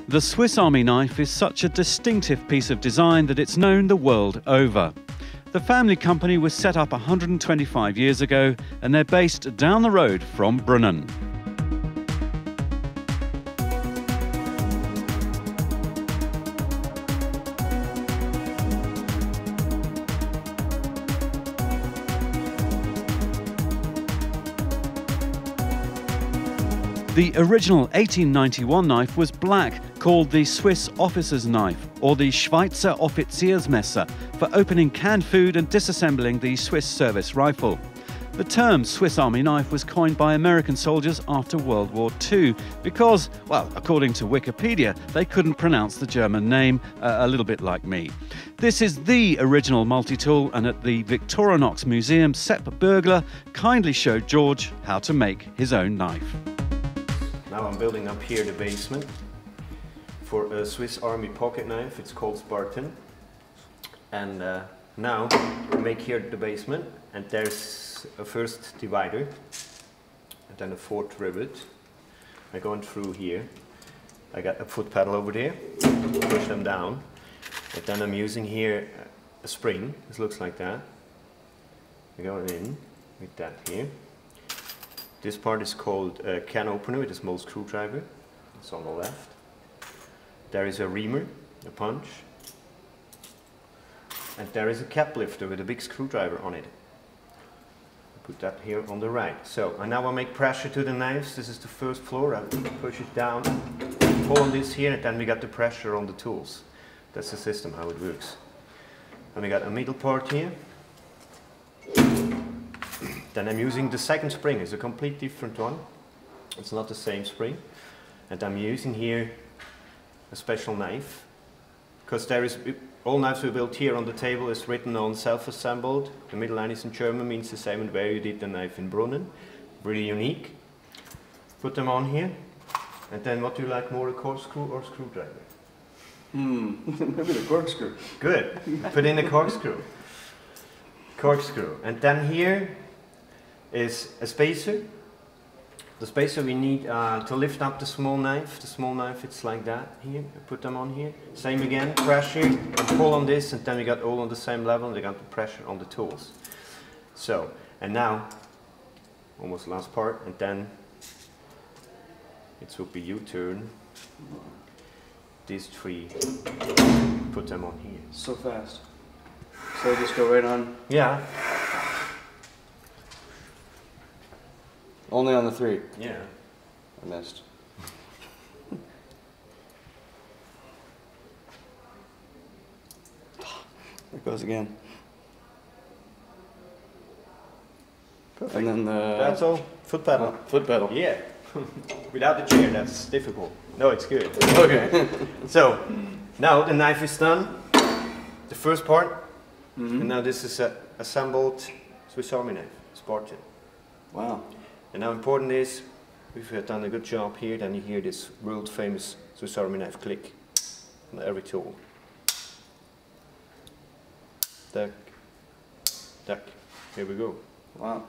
The Swiss Army knife is such a distinctive piece of design that it's known the world over. The family company was set up 125 years ago and they're based down the road from Brunnen. The original 1891 knife was black, called the Swiss officer's knife or the Schweizer Offiziersmesser, for opening canned food and disassembling the Swiss service rifle. The term Swiss Army knife was coined by American soldiers after World War II because, well, according to Wikipedia, they couldn't pronounce the German name, a little bit like me. This is the original multi-tool, and at the Victorinox Museum, Sepp Burgler kindly showed George how to make his own knife. Now I'm building up here the basement for a Swiss Army pocket knife. It's called Spartan. And now we make here the basement, and there's a first divider and then a fourth rivet. I'm going through here. I got a foot pedal over there, push them down. But then I'm using here a spring. This looks like that. I'm going in with that here. This part is called a can opener with a small screwdriver. It's on the left. There is a reamer, a punch. And there is a cap lifter with a big screwdriver on it. Put that here on the right. So, and now I make pressure to the knives. This is the first floor. I push it down, pull on this here, and then we got the pressure on the tools. That's the system, how it works. And we got a middle part here. Then I'm using the second spring. It's a complete different one. It's not the same spring. And I'm using here a special knife. Because there is, all knives we built here on the table is written on self-assembled. The middle line is in German, means the same and where you did the knife in Brunnen. Really unique. Put them on here. And then what do you like more, a corkscrew or screwdriver? Maybe the corkscrew. Good. Put in a corkscrew. Corkscrew. And then here is a spacer. The spacer we need to lift up the small knife. The small knife, it's like that here. Put them on here. Same again, pressure and pull on this, and then we got all on the same level, and they got the pressure on the tools. So, and now, almost last part, and then it will be U-turn. These three, put them on here. So fast. So just go right on? Yeah. Only on the three? Yeah. I missed. There it goes again. Perfect. And then the... That's all. Foot pedal. Foot pedal. Yeah. Without the chair, that's difficult. No, it's good. Okay. So, now the knife is done. The first part. And now this is a assembled Swiss Army knife, Spartan. Wow. And now important is, if we have done a good job here, then you hear this world famous Swiss Army knife click on every tool. Duck, duck. Here we go. Wow.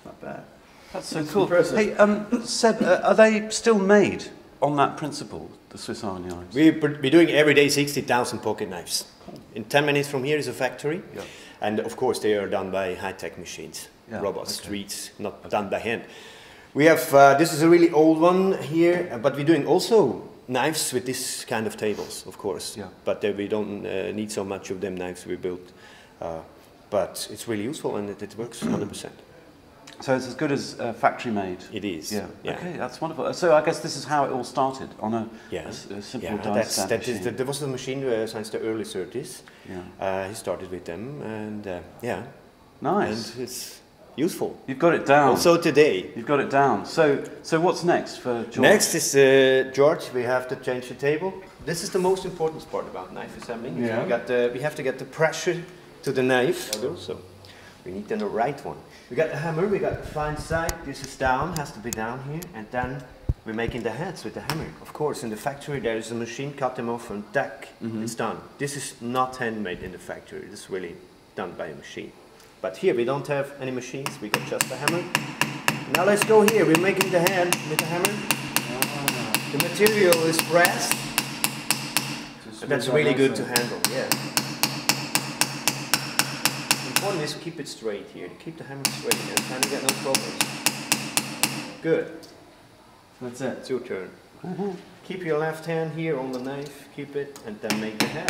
Not bad. That's so cool. Impressive. Hey, Seb, are they still made on that principle, the Swiss Army knives? We're doing every day 60,000 pocket knives. In 10 minutes from here is a factory. Yeah. And of course they are done by high-tech machines, Yeah, robots, okay. streets, not done by hand. We have, this is a really old one here, but we're doing also knives with this kind of tables, of course. Yeah. But we don't need so much of them knives we built. But it's really useful and it works 100%. So it's as good as factory made? It is. Yeah. Yeah. Okay, that's wonderful. So I guess this is how it all started, on a simple die stamp machine. There was a machine since the early 30s. Yeah. He started with them and yeah. Nice. And it's useful. You've got it down. Also today. You've got it down. So what's next for George? Next is George. We have to change the table. This is the most important part about knife assembling. Yeah. We have to get the pressure to the knife. So we need then the right one. We got the hammer. We got the fine side. This is down. Has to be down here. And then we're making the heads with the hammer. Of course, in the factory there is a machine. Cut them off and tack. It's done. This is not handmade in the factory. This is really done by a machine. But here we don't have any machines. We got just the hammer. Now let's go here. We're making the head with the hammer. The material is brass, and that's really good to handle, yeah. Important is to keep it straight here, to keep the hammer straight, and then you get no problems. Good. That's it. It's your turn. Keep your left hand here on the knife, keep it, and then make the head.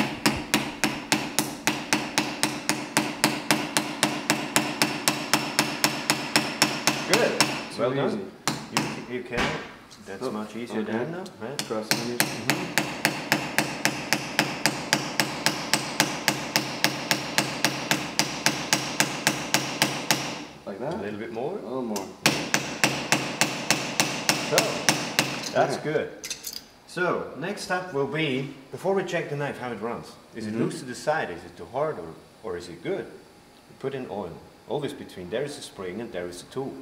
Good. Well done. You can. That's much easier than now. Right? Cross fingers. Like that? A little bit more. A little more. So, that's good. So, next step will be, before we check the knife, how it runs. Is it loose to the side? Is it too hard? Or is it good? Put in oil. Always between there is a spring and there is a tool.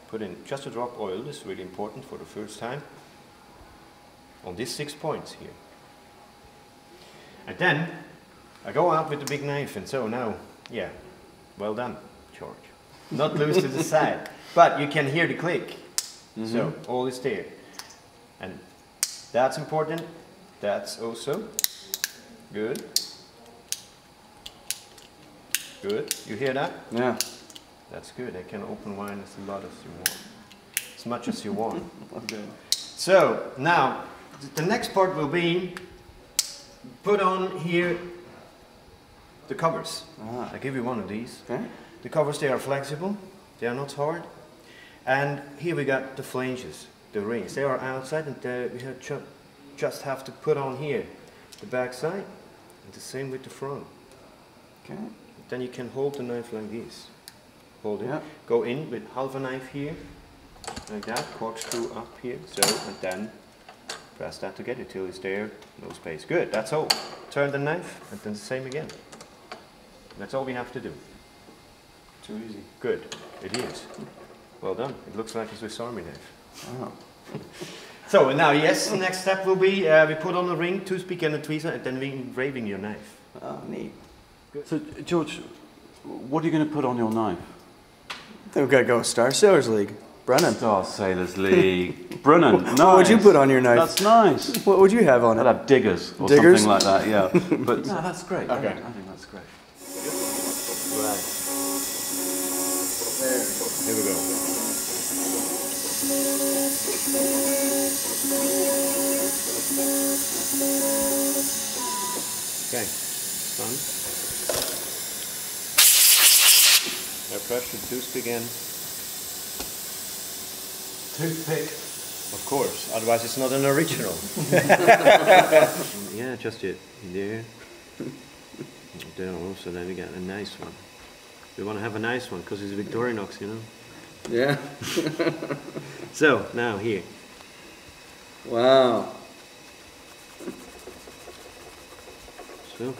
Put in just a drop oil. This is really important for the first time. On these 6 points here. And then, I go out with the big knife, and so now, yeah, well done, George. Not loose to the side, but you can hear the click. So, all is there. And that's important. That's also good. Good. You hear that? Yeah. That's good. I can open wine as a lot as you want. As much as you want. Okay. So, now, the next part will be put on here the covers. I give you one of these. Okay. The covers, they are flexible. They are not hard. And here we got the flanges, the rings. They are outside, and we just have to put on here the back side, and the same with the front. Okay. Then you can hold the knife like this. Hold it. Yeah. Go in with half a knife here, like that. Corkscrew up here, so, and then press that together till it's there. No space. Good. That's all. Turn the knife, and then the same again. That's all we have to do. Too easy. Good. It is. Well done. It looks like a Swiss Army knife. Wow. So now, yes, the next step will be we put on a ring, toothpick and a tweezer, and then we engraving your knife. Oh, neat. So, George, what are you going to put on your knife? I think we've got to go with Star Sailors League. Brunnen. Star Sailors League. Brunnen. Nice. What would you put on your knife? That's nice. What would you have on it? I'd have diggers or Diggers? something like that, yeah. But no, that's great. Okay. I think that's great. Right. Here we go. Okay, done. Now press the toothpick in. Toothpick. Of course, otherwise it's not an original. Yeah, just it. There. There also, then we got a nice one. We want to have a nice one because it's Victorinox, you know. Yeah. So, now here. Wow. So.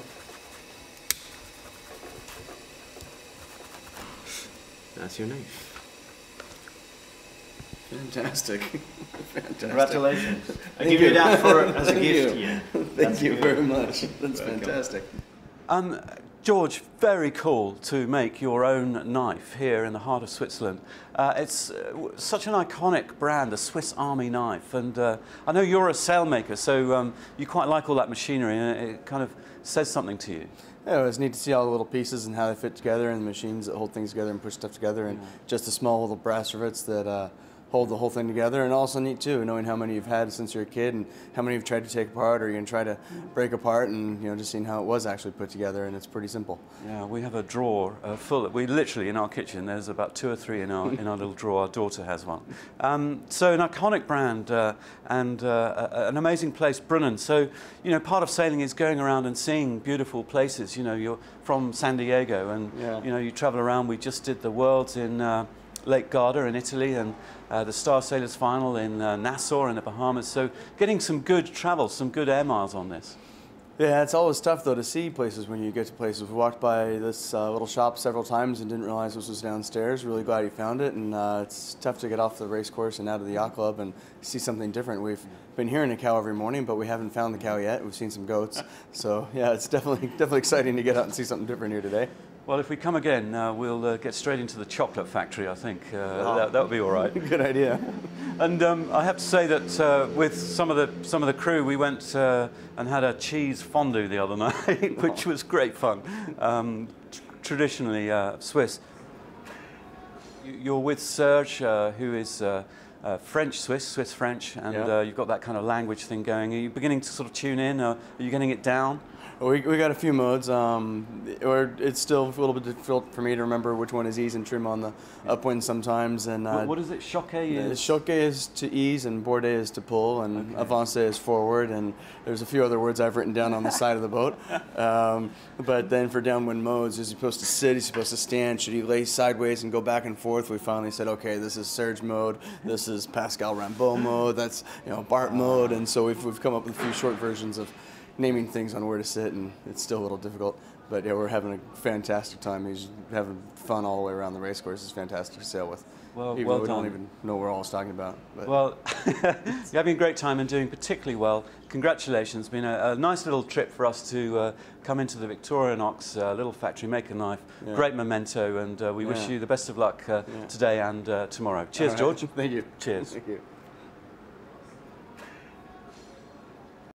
That's your knife. Fantastic. Fantastic. Congratulations. I give you that as a Thank gift. you. Yeah. Thank you good. very much. That's Welcome. fantastic. George, very cool to make your own knife here in the heart of Switzerland. It's such an iconic brand, the Swiss Army knife, and I know you're a sailmaker, so you quite like all that machinery, and it kind of says something to you. Yeah, it was neat to see all the little pieces and how they fit together, and the machines that hold things together and push stuff together, and just the small little brass rivets that hold the whole thing together. And also neat too, knowing how many you've had since you're a kid, and how many you've tried to take apart or you're gonna try to break apart, and just seeing how it was actually put together, and it's pretty simple. Yeah, we have a drawer full. We literally in our kitchen. There's about 2 or 3 in our little drawer. Our daughter has one. So an iconic brand and an amazing place, Brunnen. So part of sailing is going around and seeing beautiful places. You're from San Diego, and you travel around. We just did the Worlds in Lake Garda in Italy, and the Star Sailors final in Nassau in the Bahamas. So getting some good travel, some good air miles on this. Yeah, it's always tough though to see places when you get to places. We walked by this little shop several times and didn't realize this was downstairs. Really glad you found it, and it's tough to get off the race course and out of the yacht club and see something different. We've been hearing a cow every morning, but we haven't found the cow yet. We've seen some goats, so yeah, it's definitely exciting to get out and see something different here today. Well, if we come again, we'll get straight into the chocolate factory, I think. That would be all right. Good idea. And I have to say that with some of the crew, we went and had a cheese fondue the other night, which was great fun. Traditionally Swiss. You're with Serge, who is French Swiss, Swiss French, and you've got that kind of language thing going. Are you beginning to sort of tune in? Are you getting it down? Well, we got a few modes, or it's still a little bit difficult for me to remember which one is ease and trim on the upwind sometimes. And what is it? Choqué is? Choqué is to ease, and bordé is to pull, and avancé is forward. And there's a few other words I've written down on the side of the boat. But then for downwind modes, is he supposed to sit? He's supposed to stand? Should he lay sideways and go back and forth? We finally said, okay, this is Serge mode. This is Pascal Rambaud mode. That's Bart mode. And so we've come up with a few short versions of naming things on where to sit, and it's still a little difficult. But yeah, we're having a fantastic time. He's having fun all the way around the race course. It's fantastic to sail with. Well, even well though we done. don't even know what we're all talking about. But. Well, you're having a great time and doing particularly well. Congratulations. It's been a nice little trip for us to come into the Victorinox little factory, make a knife. Yeah. Great memento, and we wish you the best of luck today and tomorrow. Cheers, right. George. Thank you. Cheers. Thank you.